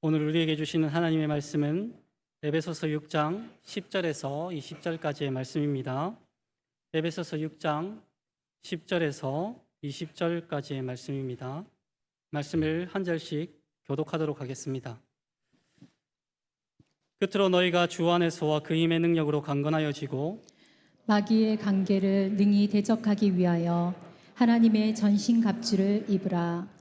오늘 우리에게 주시는 하나님의 말씀은 에베소서 6장 10절에서 20절까지의 말씀입니다. 에베소서 6장 10절에서 20절까지의 말씀입니다. 말씀을 한 절씩 교독하도록 하겠습니다. 끝으로 너희가 주 안에서와 그 힘의 능력으로 강건하여지고 마귀의 관계를 능히 대적하기 위하여 하나님의 전신갑주를 입으라.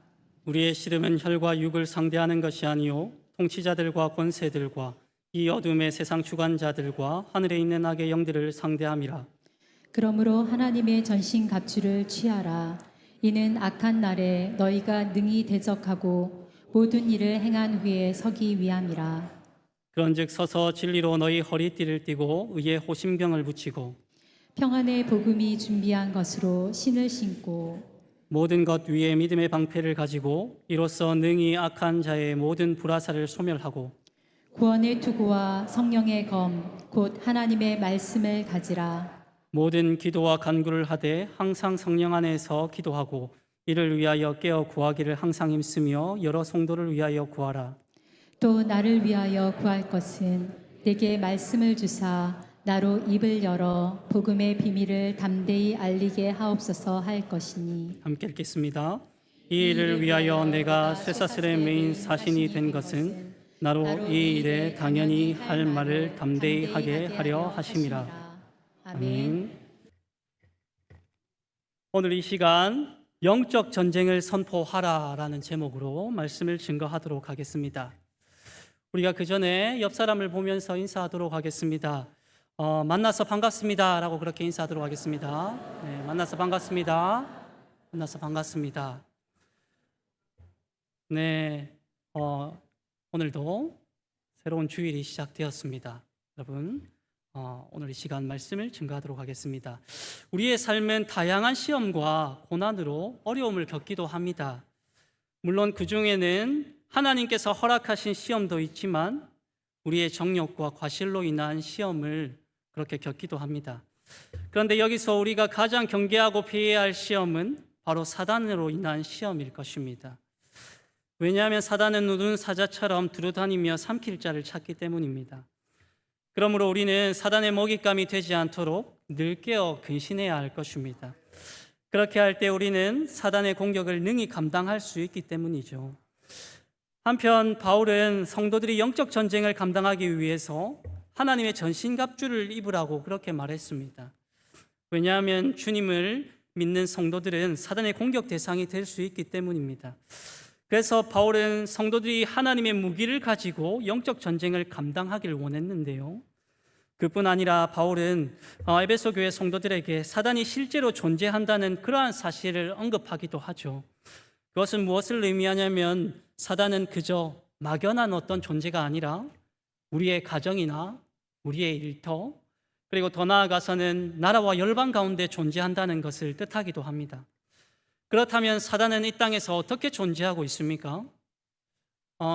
우리의 씨름은 혈과 육을 상대하는 것이 아니요 통치자들과 권세들과 이 어둠의 세상 주관자들과 하늘에 있는 악의 영들을 상대함이라. 그러므로 하나님의 전신갑주를 취하라. 이는 악한 날에 너희가 능히 대적하고 모든 일을 행한 후에 서기 위함이라. 그런즉 서서 진리로 너희 허리띠를 띠고 의의 호심병을 붙이고 평안의 복음이 준비한 것으로 신을 신고 모든 것 위에 믿음의 방패를 가지고 이로써 능히 악한 자의 모든 불화살을 소멸하고 구원의 투구와 성령의 검 곧 하나님의 말씀을 가지라. 모든 기도와 간구를 하되 항상 성령 안에서 기도하고 이를 위하여 깨어 구하기를 항상 힘쓰며 여러 성도를 위하여 구하라. 또 나를 위하여 구할 것은 내게 말씀을 주사 나로 입을 열어 복음의 비밀을 담대히 알리게 하옵소서 할 것이니. 함께 읽겠습니다. 이 일을 위하여 내가 쇠사슬에 매인 사신이 된 것은 나로 이 일에 당연히 할 말을 담대히 하게 하려 하심이라. 아멘. 오늘 이 시간 영적 전쟁을 선포하라라는 제목으로 말씀을 증거하도록 하겠습니다. 우리가 그 전에 옆 사람을 보면서 인사하도록 하겠습니다. 만나서 반갑습니다 라고 그렇게 인사하도록 하겠습니다. 네, 만나서 반갑습니다. 만나서 반갑습니다. 네, 오늘도 새로운 주일이 시작되었습니다. 여러분, 오늘 이 시간 말씀을 증거하도록 하겠습니다. 우리의 삶은 다양한 시험과 고난으로 어려움을 겪기도 합니다. 물론 그 중에는 하나님께서 허락하신 시험도 있지만 우리의 정욕과 과실로 인한 시험을 그렇게 겪기도 합니다. 그런데 여기서 우리가 가장 경계하고 피해야 할 시험은 바로 사단으로 인한 시험일 것입니다. 왜냐하면 사단은 누른 사자처럼 두루다니며 삼킬 자를 찾기 때문입니다. 그러므로 우리는 사단의 먹잇감이 되지 않도록 늘 깨어 근신해야 할 것입니다. 그렇게 할 때 우리는 사단의 공격을 능히 감당할 수 있기 때문이죠. 한편 바울은 성도들이 영적 전쟁을 감당하기 위해서 하나님의 전신갑주를 입으라고 그렇게 말했습니다. 왜냐하면 주님을 믿는 성도들은 사단의 공격 대상이 될 수 있기 때문입니다. 그래서 바울은 성도들이 하나님의 무기를 가지고 영적 전쟁을 감당하기를 원했는데요. 그뿐 아니라 바울은 에베소 교회 성도들에게 사단이 실제로 존재한다는 그러한 사실을 언급하기도 하죠. 그것은 무엇을 의미하냐면 사단은 그저 막연한 어떤 존재가 아니라 우리의 가정이나 우리의 일터, 그리고 더 나아가서는 나라와 열방 가운데 존재한다는 것을 뜻하기도 합니다. 그렇다면 사단은 이 땅에서 어떻게 존재하고 있습니까?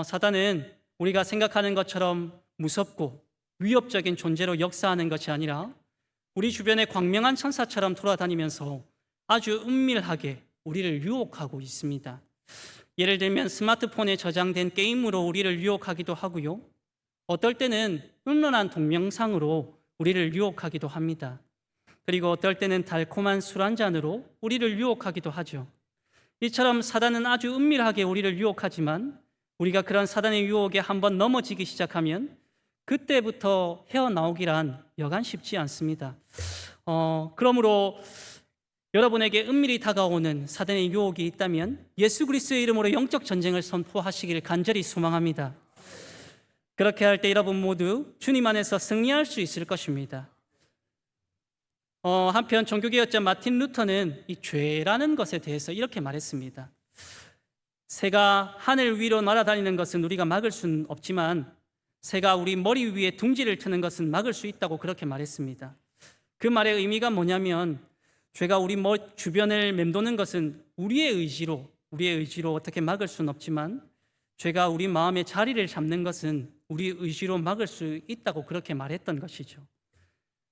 사단은 우리가 생각하는 것처럼 무섭고 위협적인 존재로 역사하는 것이 아니라 우리 주변에 광명한 천사처럼 돌아다니면서 아주 은밀하게 우리를 유혹하고 있습니다. 예를 들면 스마트폰에 저장된 게임으로 우리를 유혹하기도 하고요. 어떨 때는 음란한 동영상으로 우리를 유혹하기도 합니다. 그리고 어떨 때는 달콤한 술 한 잔으로 우리를 유혹하기도 하죠. 이처럼 사단은 아주 은밀하게 우리를 유혹하지만 우리가 그런 사단의 유혹에 한번 넘어지기 시작하면 그때부터 헤어나오기란 여간 쉽지 않습니다. 그러므로 여러분에게 은밀히 다가오는 사단의 유혹이 있다면 예수 그리스도의 이름으로 영적 전쟁을 선포하시기를 간절히 소망합니다. 그렇게 할 때 여러분 모두 주님 안에서 승리할 수 있을 것입니다. 한편 종교개혁자 마틴 루터는 이 죄라는 것에 대해서 이렇게 말했습니다. 새가 하늘 위로 날아다니는 것은 우리가 막을 수는 없지만 새가 우리 머리 위에 둥지를 트는 것은 막을 수 있다고 그렇게 말했습니다. 그 말의 의미가 뭐냐면 죄가 우리 주변을 맴도는 것은 우리의 의지로 어떻게 막을 수는 없지만 죄가 우리 마음에 자리를 잡는 것은 우리 의지로 막을 수 있다고 그렇게 말했던 것이죠.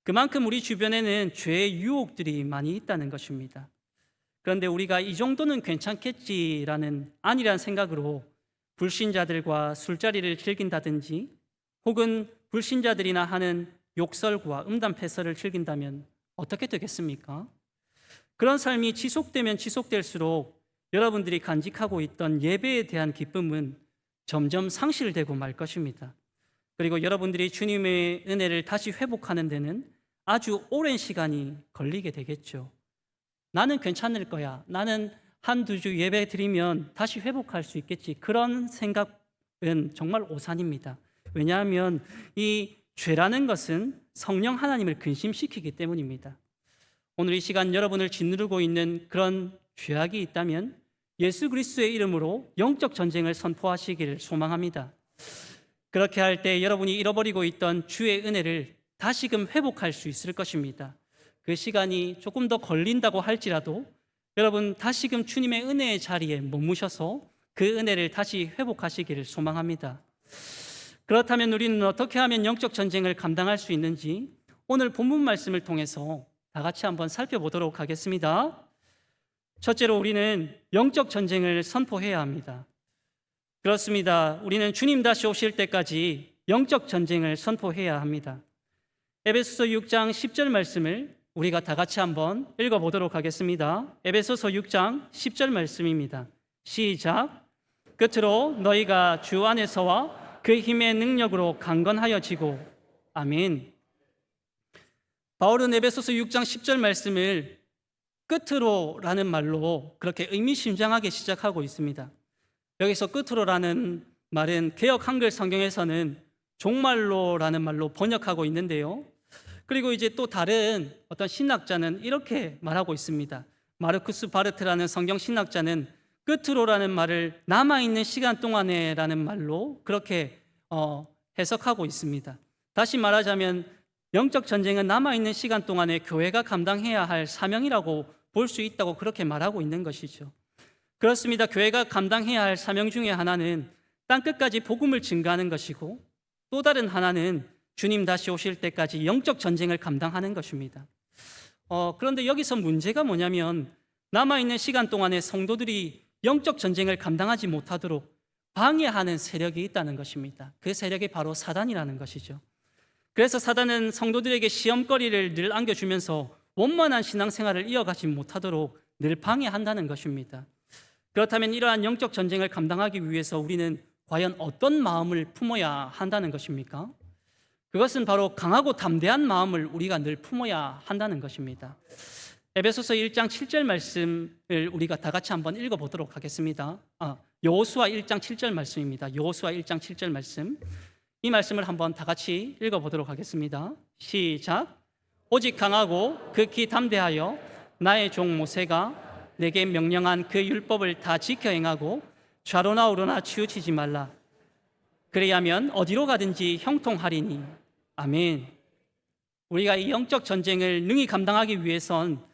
그만큼 우리 주변에는 죄의 유혹들이 많이 있다는 것입니다. 그런데 우리가 이 정도는 괜찮겠지라는 안일한 생각으로 불신자들과 술자리를 즐긴다든지 혹은 불신자들이나 하는 욕설과 음담패설을 즐긴다면 어떻게 되겠습니까? 그런 삶이 지속되면 지속될수록 여러분들이 간직하고 있던 예배에 대한 기쁨은 점점 상실되고 말 것입니다. 그리고 여러분들이 주님의 은혜를 다시 회복하는 데는 아주 오랜 시간이 걸리게 되겠죠. 나는 괜찮을 거야. 나는 한두 주 예배 드리면 다시 회복할 수 있겠지. 그런 생각은 정말 오산입니다. 왜냐하면 이 죄라는 것은 성령 하나님을 근심시키기 때문입니다. 오늘 이 시간 여러분을 짓누르고 있는 그런 죄악이 있다면 예수 그리스도의 이름으로 영적 전쟁을 선포하시기를 소망합니다. 그렇게 할 때 여러분이 잃어버리고 있던 주의 은혜를 다시금 회복할 수 있을 것입니다. 그 시간이 조금 더 걸린다고 할지라도 여러분 다시금 주님의 은혜의 자리에 머무셔서 그 은혜를 다시 회복하시기를 소망합니다. 그렇다면 우리는 어떻게 하면 영적 전쟁을 감당할 수 있는지 오늘 본문 말씀을 통해서 다 같이 한번 살펴보도록 하겠습니다. 첫째로 우리는 영적 전쟁을 선포해야 합니다. 그렇습니다. 우리는 주님 다시 오실 때까지 영적 전쟁을 선포해야 합니다. 에베소서 6장 10절 말씀을 우리가 다 같이 한번 읽어보도록 하겠습니다. 에베소서 6장 10절 말씀입니다. 시작. 끝으로 너희가 주 안에서와 그 힘의 능력으로 강건하여지고. 아멘. 바울은 에베소서 6장 10절 말씀을 끝으로라는 말로 그렇게 의미심장하게 시작하고 있습니다. 여기서 끝으로라는 말은 개역 한글 성경에서는 종말로라는 말로 번역하고 있는데요. 그리고 이제 또 다른 어떤 신학자는 이렇게 말하고 있습니다. 마르쿠스 바르트라는 성경 신학자는 끝으로라는 말을 남아있는 시간 동안에라는 말로 그렇게 해석하고 있습니다. 다시 말하자면 영적 전쟁은 남아있는 시간 동안에 교회가 감당해야 할 사명이라고 볼 수 있다고 그렇게 말하고 있는 것이죠. 그렇습니다. 교회가 감당해야 할 사명 중에 하나는 땅끝까지 복음을 증거하는 것이고 또 다른 하나는 주님 다시 오실 때까지 영적 전쟁을 감당하는 것입니다. 그런데 여기서 문제가 뭐냐면 남아있는 시간 동안에 성도들이 영적 전쟁을 감당하지 못하도록 방해하는 세력이 있다는 것입니다. 그 세력이 바로 사단이라는 것이죠. 그래서 사단은 성도들에게 시험거리를 늘 안겨주면서 원만한 신앙생활을 이어가지 못하도록 늘 방해한다는 것입니다. 그렇다면 이러한 영적 전쟁을 감당하기 위해서 우리는 과연 어떤 마음을 품어야 한다는 것입니까? 그것은 바로 강하고 담대한 마음을 우리가 늘 품어야 한다는 것입니다. 에베소서 1장 7절 말씀을 우리가 다 같이 한번 읽어보도록 하겠습니다. 여호수아 1장 7절 말씀입니다. 여호수아 1장 7절 말씀. 이 말씀을 한번 다 같이 읽어보도록 하겠습니다. 시작. 오직 강하고 극히 담대하여 나의 종 모세가 내게 명령한 그 율법을 다 지켜 행하고 좌로나 우로나 치우치지 말라. 그래야면 어디로 가든지 형통하리니. 아멘. 우리가 이 영적 전쟁을 능히 감당하기 위해선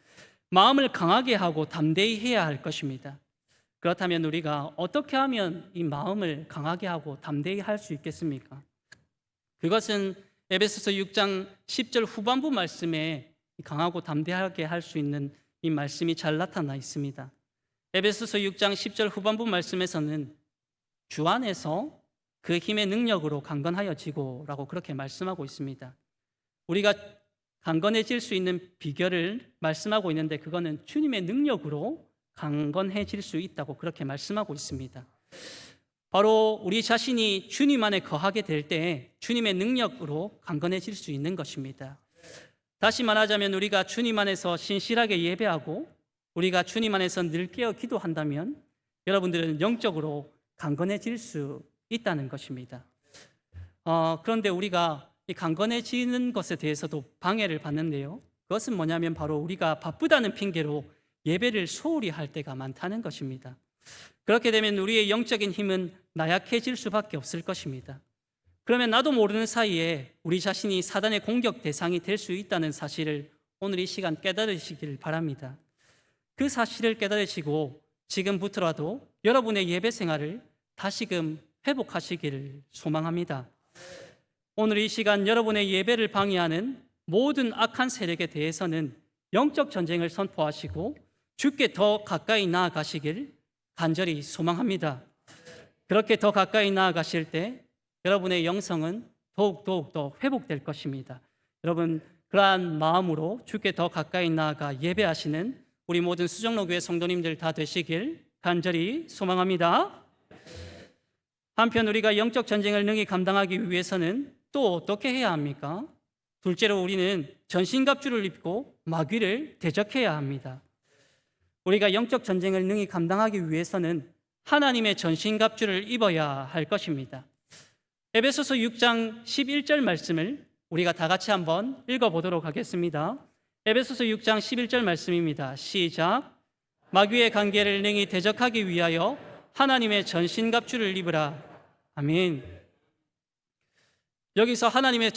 마음을 강하게 하고 담대히 해야 할 것입니다. 그렇다면 우리가 어떻게 하면 이 마음을 강하게 하고 담대히 할 수 있겠습니까? 그것은 에베소서 6장 10절 후반부 말씀에 강하고 담대하게 할 수 있는 이 말씀이 잘 나타나 있습니다. 에베소서 6장 10절 후반부 말씀에서는 주 안에서 그 힘의 능력으로 강건하여지고 라고 그렇게 말씀하고 있습니다. 우리가 강건해질 수 있는 비결을 말씀하고 있는데 그거는 주님의 능력으로 강건해질 수 있다고 그렇게 말씀하고 있습니다. 바로 우리 자신이 주님 안에 거하게 될 때 주님의 능력으로 강건해질 수 있는 것입니다. 다시 말하자면 우리가 주님 안에서 신실하게 예배하고 우리가 주님 안에서 늘 깨어 기도한다면 여러분들은 영적으로 강건해질 수 있다는 것입니다. 그런데 우리가 이 강건해지는 것에 대해서도 방해를 받는데요. 그것은 뭐냐면 바로 우리가 바쁘다는 핑계로 예배를 소홀히 할 때가 많다는 것입니다. 그렇게 되면 우리의 영적인 힘은 나약해질 수밖에 없을 것입니다. 그러면 나도 모르는 사이에 우리 자신이 사단의 공격 대상이 될 수 있다는 사실을 오늘 이 시간 깨달으시길 바랍니다. 그 사실을 깨달으시고 지금부터라도 여러분의 예배 생활을 다시금 회복하시기를 소망합니다. 오늘 이 시간 여러분의 예배를 방해하는 모든 악한 세력에 대해서는 영적 전쟁을 선포하시고 주께 더 가까이 나아가시길 간절히 소망합니다. 그렇게 더 가까이 나아가실 때 여러분의 영성은 더욱 더 회복될 것입니다. 여러분, 그러한 마음으로 주께 더 가까이 나아가 예배하시는 우리 모든 수정로교회 성도님들 다 되시길 간절히 소망합니다. 한편 우리가 영적 전쟁을 능히 감당하기 위해서는 또 어떻게 해야 합니까? 둘째로 우리는 전신갑주를 입고 마귀를 대적해야 합니다. 우리가 영적 전쟁을 능히 감당하기 위해서는 하나님의 전신갑주를 입어야 할 것입니다. 에베소서 6장 11절 말씀을 우리가 다 같이 한번 읽어보도록 하겠습니다. 에베소서 6장 11절 말씀입니다. 시작. 마귀의 관계를 능히 대적하기 위하여 하나님의 전신갑주를 입으라. 아멘. 여기서 하나님의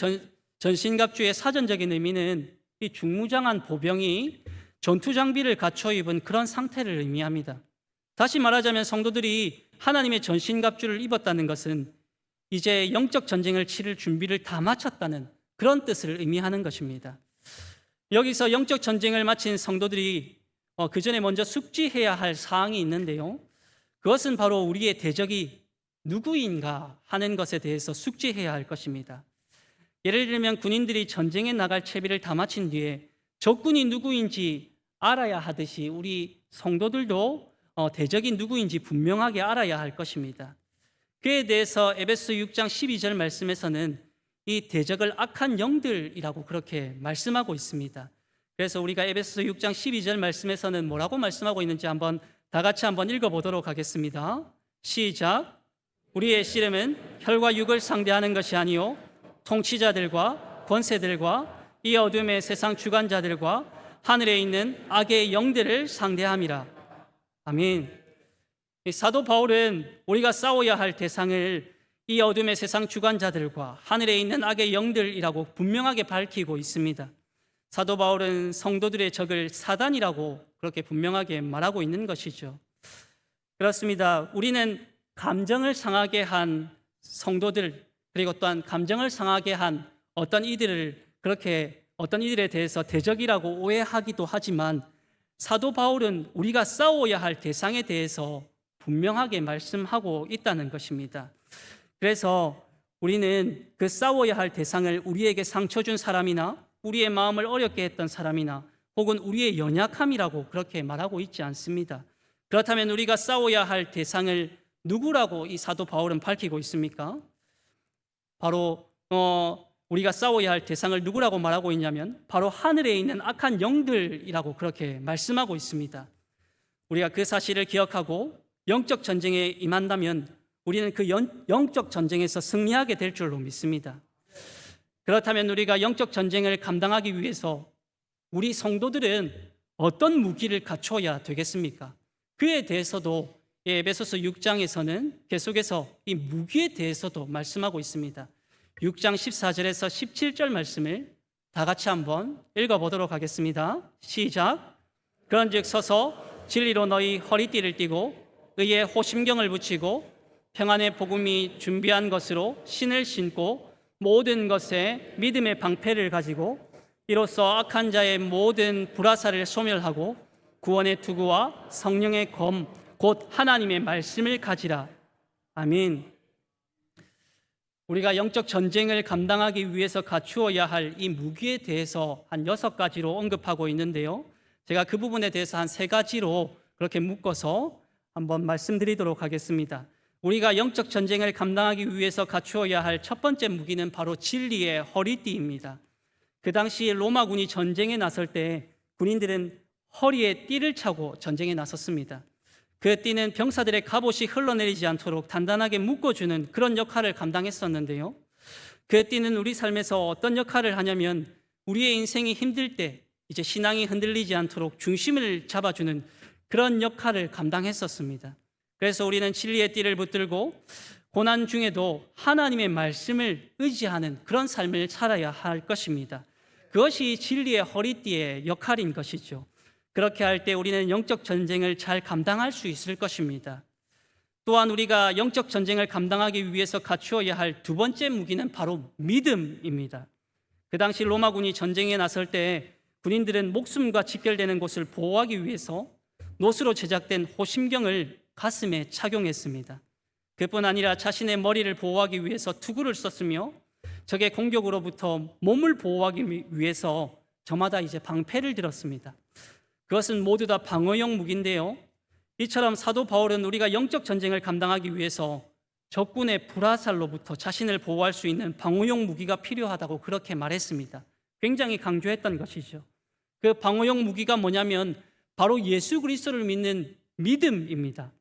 전신갑주의 사전적인 의미는 이 중무장한 보병이 전투 장비를 갖춰 입은 그런 상태를 의미합니다. 다시 말하자면 성도들이 하나님의 전신갑주를 입었다는 것은 이제 영적 전쟁을 치를 준비를 다 마쳤다는 그런 뜻을 의미하는 것입니다. 여기서 영적 전쟁을 마친 성도들이 그 전에 먼저 숙지해야 할 사항이 있는데요. 그것은 바로 우리의 대적이 누구인가 하는 것에 대해서 숙지해야 할 것입니다. 예를 들면 군인들이 전쟁에 나갈 채비를 다 마친 뒤에 적군이 누구인지 알아야 하듯이 우리 성도들도 대적이 누구인지 분명하게 알아야 할 것입니다. 그에 대해서 에베소 6장 12절 말씀에서는 이 대적을 악한 영들이라고 그렇게 말씀하고 있습니다. 그래서 우리가 에베소 6장 12절 말씀에서는 뭐라고 말씀하고 있는지 한번 다 같이 한번 읽어보도록 하겠습니다. 시작. 우리의 씨름은 혈과 육을 상대하는 것이 아니요 통치자들과 권세들과 이 어둠의 세상 주관자들과 하늘에 있는 악의 영들을 상대함이라. 아멘. 사도 바울은 우리가 싸워야 할 대상을 이 어둠의 세상 주관자들과 하늘에 있는 악의 영들이라고 분명하게 밝히고 있습니다. 사도 바울은 성도들의 적을 사단이라고 그렇게 분명하게 말하고 있는 것이죠. 그렇습니다. 우리는 감정을 상하게 한 성도들, 그리고 또한 감정을 상하게 한 어떤 이들에 대해서 대적이라고 오해하기도 하지만 사도 바울은 우리가 싸워야 할 대상에 대해서 분명하게 말씀하고 있다는 것입니다. 그래서 우리는 그 싸워야 할 대상을 우리에게 상처 준 사람이나 우리의 마음을 어렵게 했던 사람이나 혹은 우리의 연약함이라고 그렇게 말하고 있지 않습니다. 그렇다면 우리가 싸워야 할 대상을 누구라고 이 사도 바울은 밝히고 있습니까? 바로 우리가 싸워야 할 대상을 누구라고 말하고 있냐면 바로 하늘에 있는 악한 영들이라고 그렇게 말씀하고 있습니다. 우리가 그 사실을 기억하고 영적 전쟁에 임한다면 우리는 그 영적 전쟁에서 승리하게 될 줄로 믿습니다. 그렇다면 우리가 영적 전쟁을 감당하기 위해서 우리 성도들은 어떤 무기를 갖춰야 되겠습니까? 그에 대해서도 에베소서 6장에서는 계속해서 이 무기에 대해서도 말씀하고 있습니다. 6장 14절에서 17절 말씀을 다 같이 한번 읽어보도록 하겠습니다. 시작. 그런즉 서서 진리로 너희 허리띠를 띠고 의의 호심경을 붙이고 평안의 복음이 준비한 것으로 신을 신고 모든 것에 믿음의 방패를 가지고 이로써 악한 자의 모든 불화살을 소멸하고 구원의 투구와 성령의 검 곧 하나님의 말씀을 가지라. 아멘. 우리가 영적 전쟁을 감당하기 위해서 갖추어야 할 이 무기에 대해서 한 6가지로 언급하고 있는데요. 제가 그 부분에 대해서 한 3가지로 그렇게 묶어서 한번 말씀드리도록 하겠습니다. 우리가 영적 전쟁을 감당하기 위해서 갖추어야 할 첫 번째 무기는 바로 진리의 허리띠입니다. 그 당시 로마군이 전쟁에 나설 때 군인들은 허리에 띠를 차고 전쟁에 나섰습니다. 그 띠는 병사들의 갑옷이 흘러내리지 않도록 단단하게 묶어주는 그런 역할을 감당했었는데요. 그 띠는 우리 삶에서 어떤 역할을 하냐면 우리의 인생이 힘들 때 이제 신앙이 흔들리지 않도록 중심을 잡아주는 그런 역할을 감당했었습니다. 그래서 우리는 진리의 띠를 붙들고 고난 중에도 하나님의 말씀을 의지하는 그런 삶을 살아야 할 것입니다. 그것이 진리의 허리띠의 역할인 것이죠. 그렇게 할 때 우리는 영적 전쟁을 잘 감당할 수 있을 것입니다. 또한 우리가 영적 전쟁을 감당하기 위해서 갖추어야 할 두 번째 무기는 바로 믿음입니다. 그 당시 로마군이 전쟁에 나설 때 군인들은 목숨과 직결되는 곳을 보호하기 위해서 노스로 제작된 호심경을 가슴에 착용했습니다. 그뿐 아니라 자신의 머리를 보호하기 위해서 투구를 썼으며 적의 공격으로부터 몸을 보호하기 위해서 저마다 이제 방패를 들었습니다. 그것은 모두 다 방어용 무기인데요. 이처럼 사도 바울은 우리가 영적 전쟁을 감당하기 위해서 적군의 불화살로부터 자신을 보호할 수 있는 방어용 무기가 필요하다고 그렇게 말했습니다. 굉장히 강조했던 것이죠. 그 방어용 무기가 뭐냐면 바로 예수 그리스도를 믿는 믿음입니다.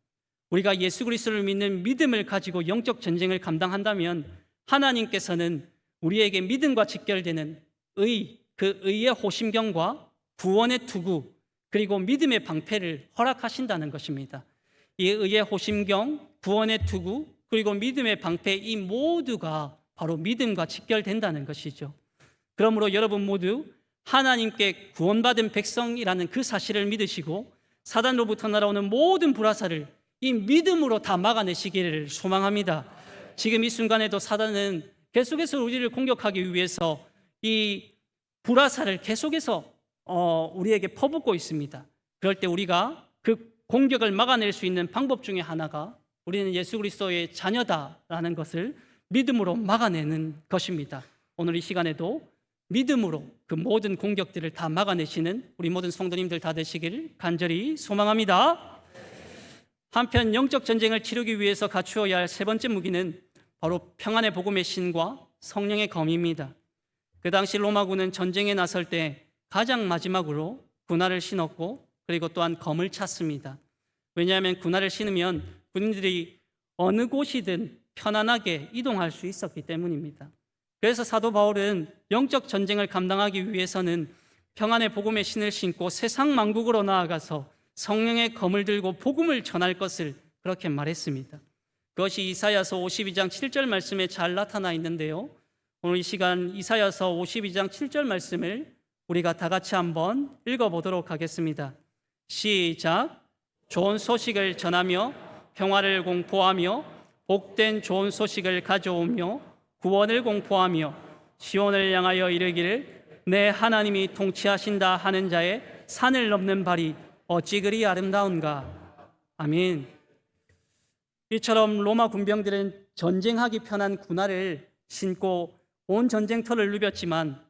우리가 예수 그리스도를 믿는 믿음을 가지고 영적 전쟁을 감당한다면 하나님께서는 우리에게 믿음과 직결되는 그 의의 호심경과 구원의 투구, 그리고 믿음의 방패를 허락하신다는 것입니다. 이 의의 호심경, 구원의 투구, 그리고 믿음의 방패, 이 모두가 바로 믿음과 직결된다는 것이죠. 그러므로 여러분 모두 하나님께 구원받은 백성이라는 그 사실을 믿으시고 사단으로부터 날아오는 모든 불화살을 이 믿음으로 다 막아내시기를 소망합니다. 지금 이 순간에도 사단은 계속해서 우리를 공격하기 위해서 이 불화살을 계속해서 우리에게 퍼붓고 있습니다. 그럴 때 우리가 그 공격을 막아낼 수 있는 방법 중에 하나가 우리는 예수 그리스도의 자녀다라는 것을 믿음으로 막아내는 것입니다. 오늘 이 시간에도 믿음으로 그 모든 공격들을 다 막아내시는 우리 모든 성도님들 다 되시기를 간절히 소망합니다. 한편 영적 전쟁을 치르기 위해서 갖추어야 할 세 번째 무기는 바로 평안의 복음의 신과 성령의 검입니다. 그 당시 로마군은 전쟁에 나설 때 가장 마지막으로 군화를 신었고 그리고 또한 검을 찼습니다. 왜냐하면 군화를 신으면 군인들이 어느 곳이든 편안하게 이동할 수 있었기 때문입니다. 그래서 사도 바울은 영적 전쟁을 감당하기 위해서는 평안의 복음의 신을 신고 세상 만국으로 나아가서 성령의 검을 들고 복음을 전할 것을 그렇게 말했습니다. 그것이 이사야서 52장 7절 말씀에 잘 나타나 있는데요. 오늘 이 시간 이사야서 52장 7절 말씀을 우리가 다 같이 한번 읽어보도록 하겠습니다. 시작. 좋은 소식을 전하며 평화를 공포하며 복된 좋은 소식을 가져오며 구원을 공포하며 시온을 향하여 이르기를 내 하나님이 통치하신다 하는 자의 산을 넘는 발이 어찌 그리 아름다운가. 아멘. 이처럼 로마 군병들은 전쟁하기 편한 군화를 신고 온 전쟁터를 누볐지만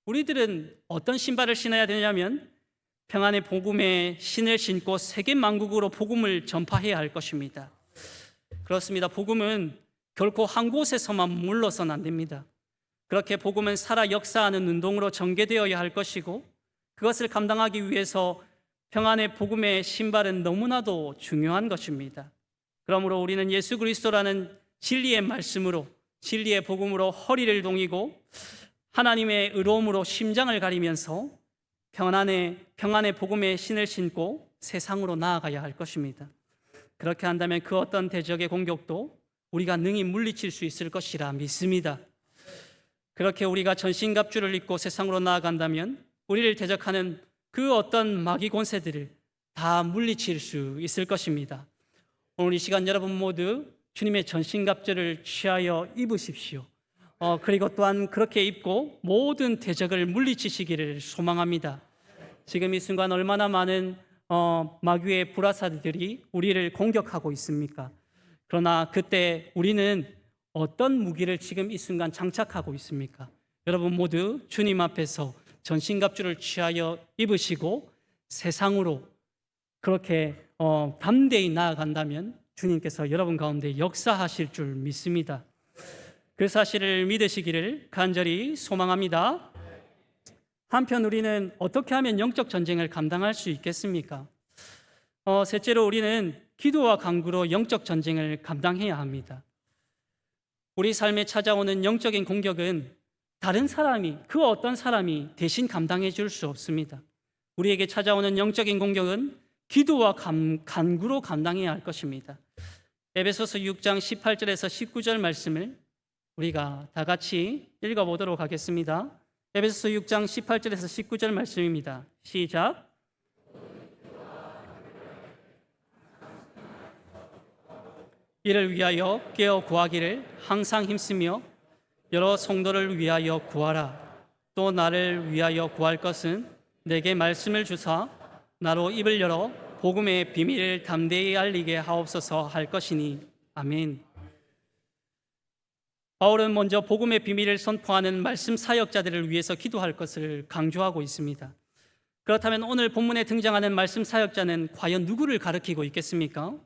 우리들은 어떤 신발을 신어야 되냐면 평안의 복음의 신을 신고 세계 만국으로 복음을 전파해야 할 것입니다. 그렇습니다. 복음은 결코 한 곳에서만 물러서는 안 됩니다. 그렇게 복음은 살아 역사하는 운동으로 전개되어야 할 것이고 그것을 감당하기 위해서 평안의 복음의 신발은 너무나도 중요한 것입니다. 그러므로 우리는 예수 그리스도라는 진리의 말씀으로 진리의 복음으로 허리를 동이고 하나님의 의로움으로 심장을 가리면서 평안의 복음의 신을 신고 세상으로 나아가야 할 것입니다. 그렇게 한다면 그 어떤 대적의 공격도 우리가 능히 물리칠 수 있을 것이라 믿습니다. 그렇게 우리가 전신갑주를 입고 세상으로 나아간다면 우리를 대적하는 그 어떤 마귀 권세들을 다 물리칠 수 있을 것입니다. 오늘 이 시간 여러분 모두 주님의 전신갑주를 취하여 입으십시오. 그리고 또한 그렇게 입고 모든 대적을 물리치시기를 소망합니다. 지금 이 순간 얼마나 많은 마귀의 불화살들이 우리를 공격하고 있습니까? 그러나 그때 우리는 어떤 무기를 지금 이 순간 장착하고 있습니까? 여러분 모두 주님 앞에서 전신갑주를 취하여 입으시고 세상으로 그렇게 담대히 나아간다면 주님께서 여러분 가운데 역사하실 줄 믿습니다. 그 사실을 믿으시기를 간절히 소망합니다. 한편 우리는 어떻게 하면 영적 전쟁을 감당할 수 있겠습니까? 셋째로 우리는 기도와 간구로 영적 전쟁을 감당해야 합니다. 우리 삶에 찾아오는 영적인 공격은 다른 사람이, 그 어떤 사람이 대신 감당해 줄 수 없습니다. 우리에게 찾아오는 영적인 공격은 기도와 간구로 감당해야 할 것입니다. 에베소서 6장 18절에서 19절 말씀을 우리가 다 같이 읽어보도록 하겠습니다. 에베소서 6장 18절에서 19절 말씀입니다. 시작. 이를 위하여 깨어 구하기를 항상 힘쓰며 여러 성도를 위하여 구하라. 또 나를 위하여 구할 것은 내게 말씀을 주사 나로 입을 열어 복음의 비밀을 담대히 알리게 하옵소서 할 것이니. 아멘. 바울은 먼저 복음의 비밀을 선포하는 말씀 사역자들을 위해서 기도할 것을 강조하고 있습니다. 그렇다면 오늘 본문에 등장하는 말씀 사역자는 과연 누구를 가리키고 있겠습니까?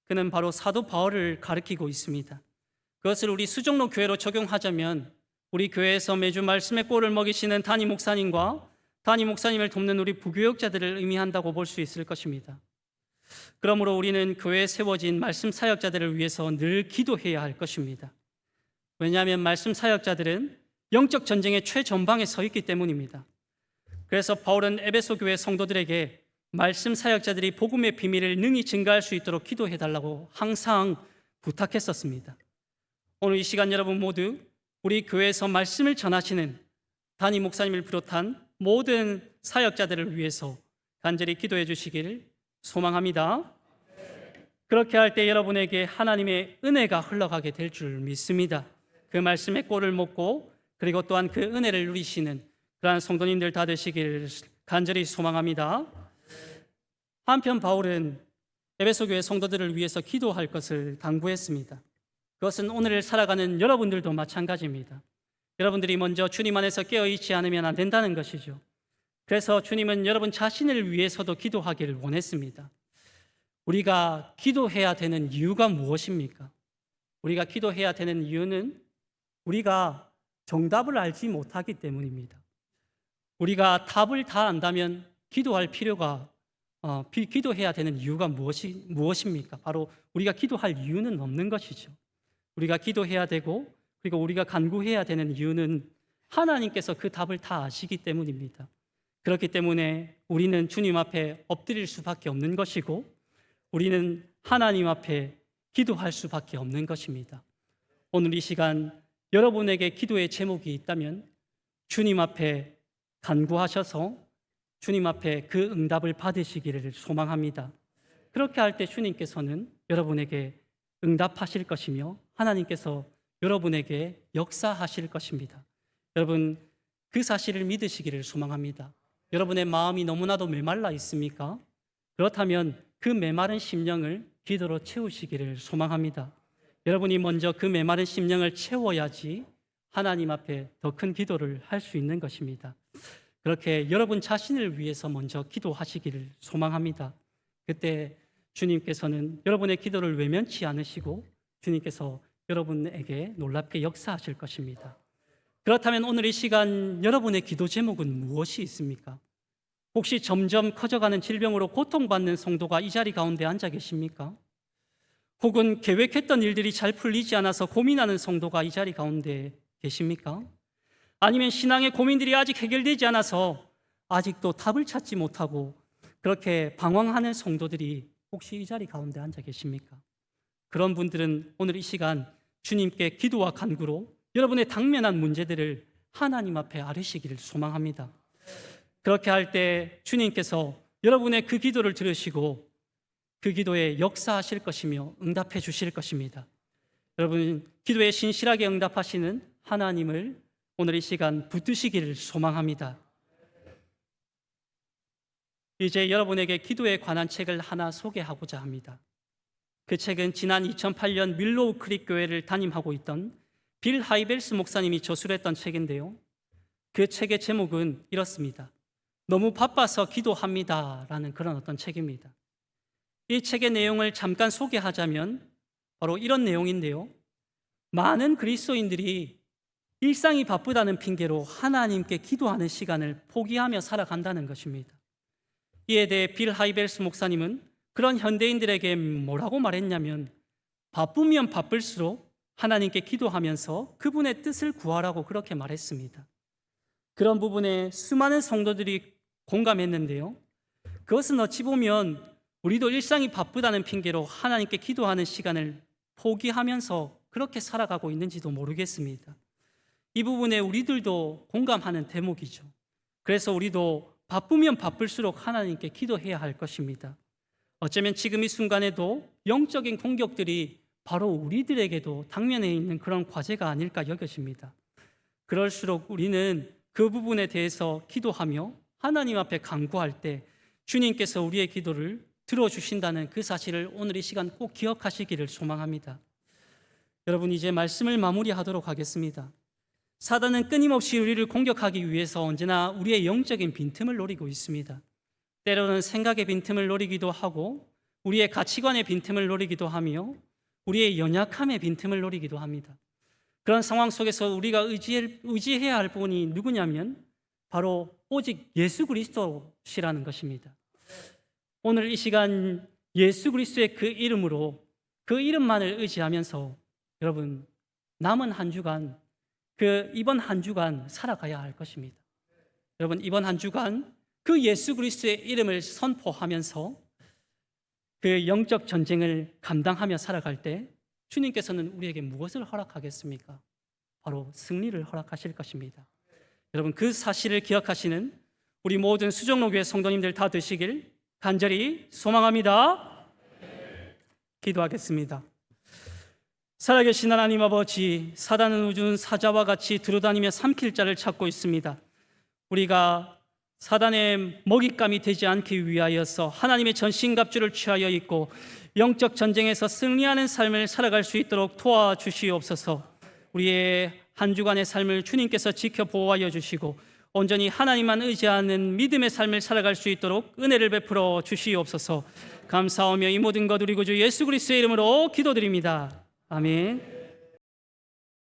그는 바로 사도 바울을 가리키고 있습니다. 그것을 우리 수종로 교회로 적용하자면 우리 교회에서 매주 말씀의 꼴을 먹이시는 담임 목사님과 담임 목사님을 돕는 우리 부교역자들을 의미한다고 볼 수 있을 것입니다. 그러므로 우리는 교회에 세워진 말씀 사역자들을 위해서 늘 기도해야 할 것입니다. 왜냐하면 말씀 사역자들은 영적 전쟁의 최전방에 서 있기 때문입니다. 그래서 바울은 에베소 교회 성도들에게 말씀 사역자들이 복음의 비밀을 능히 증가할 수 있도록 기도해달라고 항상 부탁했었습니다. 오늘 이 시간 여러분 모두 우리 교회에서 말씀을 전하시는 담임 목사님을 비롯한 모든 사역자들을 위해서 간절히 기도해 주시기를 소망합니다. 그렇게 할 때 여러분에게 하나님의 은혜가 흘러가게 될 줄 믿습니다. 그 말씀의 꼴을 먹고 그리고 또한 그 은혜를 누리시는 그러한 성도님들 다 되시기를 간절히 소망합니다. 한편 바울은 에베소 교회 성도들을 위해서 기도할 것을 당부했습니다. 그것은 오늘 살아가는 여러분들도 마찬가지입니다. 여러분들이 먼저 주님 안에서 깨어있지 않으면 안 된다는 것이죠. 그래서 주님은 여러분 자신을 위해서도 기도하기를 원했습니다. 우리가 기도해야 되는 이유가 무엇입니까? 우리가 기도해야 되는 이유는 우리가 정답을 알지 못하기 때문입니다. 우리가 답을 다 안다면 기도할 필요가 기도해야 되는 이유가 무엇입니까? 바로 우리가 기도할 이유는 없는 것이죠. 우리가 기도해야 되고 그리고 우리가 간구해야 되는 이유는 하나님께서 그 답을 다 아시기 때문입니다. 그렇기 때문에 우리는 주님 앞에 엎드릴 수밖에 없는 것이고 우리는 하나님 앞에 기도할 수밖에 없는 것입니다. 오늘 이 시간 여러분에게 기도의 제목이 있다면 주님 앞에 간구하셔서 주님 앞에 그 응답을 받으시기를 소망합니다. 그렇게 할 때 주님께서는 여러분에게 응답하실 것이며 하나님께서 여러분에게 역사하실 것입니다. 여러분 그 사실을 믿으시기를 소망합니다. 여러분의 마음이 너무나도 메말라 있습니까? 그렇다면 그 메마른 심령을 기도로 채우시기를 소망합니다. 여러분이 먼저 그 메마른 심령을 채워야지 하나님 앞에 더 큰 기도를 할 수 있는 것입니다. 그렇게 여러분 자신을 위해서 먼저 기도하시기를 소망합니다. 그때 주님께서는 여러분의 기도를 외면치 않으시고 주님께서 여러분에게 놀랍게 역사하실 것입니다. 그렇다면 오늘 이 시간 여러분의 기도 제목은 무엇이 있습니까? 혹시 점점 커져가는 질병으로 고통받는 성도가 이 자리 가운데 앉아 계십니까? 혹은 계획했던 일들이 잘 풀리지 않아서 고민하는 성도가 이 자리 가운데 계십니까? 아니면 신앙의 고민들이 아직 해결되지 않아서 아직도 답을 찾지 못하고 그렇게 방황하는 성도들이 혹시 이 자리 가운데 앉아 계십니까? 그런 분들은 오늘 이 시간 주님께 기도와 간구로 여러분의 당면한 문제들을 하나님 앞에 아뢰시기를 소망합니다. 그렇게 할 때 주님께서 여러분의 그 기도를 들으시고 그 기도에 역사하실 것이며 응답해 주실 것입니다. 여러분 기도에 신실하게 응답하시는 하나님을 오늘 이 시간 붙드시기를 소망합니다. 이제 여러분에게 기도에 관한 책을 하나 소개하고자 합니다. 그 책은 지난 2008년 밀로우 크릭 교회를 담임하고 있던 빌 하이벨스 목사님이 저술했던 책인데요. 그 책의 제목은 이렇습니다. 너무 바빠서 기도합니다 라는 그런 어떤 책입니다. 이 책의 내용을 잠깐 소개하자면 바로 이런 내용인데요. 많은 그리스도인들이 일상이 바쁘다는 핑계로 하나님께 기도하는 시간을 포기하며 살아간다는 것입니다. 이에 대해 빌 하이벨스 목사님은 그런 현대인들에게 뭐라고 말했냐면 바쁘면 바쁠수록 하나님께 기도하면서 그분의 뜻을 구하라고 그렇게 말했습니다. 그런 부분에 수많은 성도들이 공감했는데요. 그것은 어찌 보면 우리도 일상이 바쁘다는 핑계로 하나님께 기도하는 시간을 포기하면서 그렇게 살아가고 있는지도 모르겠습니다. 이 부분에 우리들도 공감하는 대목이죠. 그래서 우리도 바쁘면 바쁠수록 하나님께 기도해야 할 것입니다. 어쩌면 지금 이 순간에도 영적인 공격들이 바로 우리들에게도 당면에 있는 그런 과제가 아닐까 여겨집니다. 그럴수록 우리는 그 부분에 대해서 기도하며 하나님 앞에 간구할 때 주님께서 우리의 기도를 들어주신다는 그 사실을 오늘 이 시간 꼭 기억하시기를 소망합니다. 여러분, 이제 말씀을 마무리하도록 하겠습니다. 사단은 끊임없이 우리를 공격하기 위해서 언제나 우리의 영적인 빈틈을 노리고 있습니다. 때로는 생각의 빈틈을 노리기도 하고 우리의 가치관의 빈틈을 노리기도 하며 우리의 연약함의 빈틈을 노리기도 합니다. 그런 상황 속에서 우리가 의지해야 할 분이 누구냐면 바로 오직 예수 그리스도시라는 것입니다. 오늘 이 시간 예수 그리스도의 그 이름으로, 그 이름만을 의지하면서 여러분, 남은 한 주간, 이번 한 주간 살아가야 할 것입니다. 여러분, 이번 한 주간 그 예수 그리스도의 이름을 선포하면서 그 영적 전쟁을 감당하며 살아갈 때 주님께서는 우리에게 무엇을 허락하겠습니까? 바로 승리를 허락하실 것입니다. 여러분, 그 사실을 기억하시는 우리 모든 수정로교회 성도님들 다 되시길 간절히 소망합니다. 기도하겠습니다. 살아계신 하나님 아버지, 사단은 우주는 사자와 같이 두루다니며 삼킬 자를 찾고 있습니다. 우리가 사단의 먹잇감이 되지 않기 위하여서 하나님의 전신갑주를 취하여 있고 영적 전쟁에서 승리하는 삶을 살아갈 수 있도록 도와주시옵소서. 우리의 한 주간의 삶을 주님께서 지켜 보호하여 주시고 온전히 하나님만 의지하는 믿음의 삶을 살아갈 수 있도록 은혜를 베풀어 주시옵소서. 감사하며 이 모든 것 우리 구주 예수 그리스도의 이름으로 기도드립니다. 아멘.